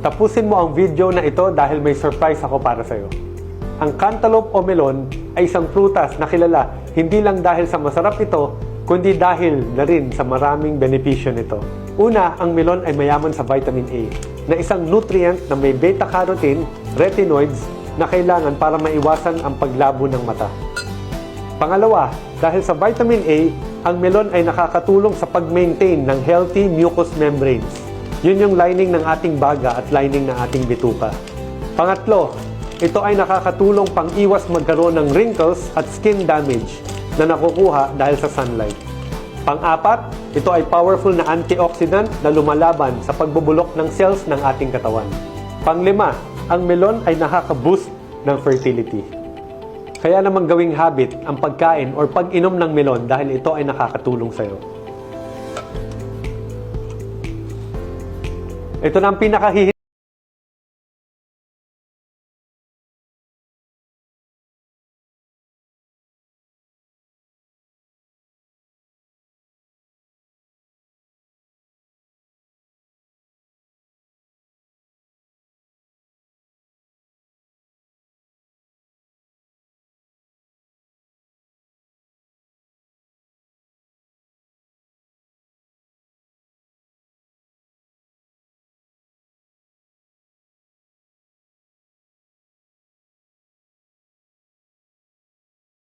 Tapusin mo ang video na ito dahil may surprise ako para sa'yo. Ang cantaloupe o melon ay isang prutas na kilala hindi lang dahil sa masarap ito, kundi dahil na rin sa maraming benepisyo nito. Una, ang melon ay mayaman sa vitamin A, na isang nutrient na may beta-carotene, retinoids, na kailangan para maiwasan ang paglabo ng mata. Pangalawa, dahil sa vitamin A, ang melon ay nakakatulong sa pag-maintain ng healthy mucous membranes. Yun yung lining ng ating baga at lining ng ating bituka. Pangatlo, ito ay nakakatulong pang iwas magkaroon ng wrinkles at skin damage na nakukuha dahil sa sunlight. Pang-apat, ito ay powerful na antioxidant na lumalaban sa pagbubulok ng cells ng ating katawan. Pang-lima, ang melon ay nakaka-boost ng fertility. Kaya namang gawing habit ang pagkain or pag-inom ng melon dahil ito ay nakakatulong sa'yo. Ito na ang pinakahihiling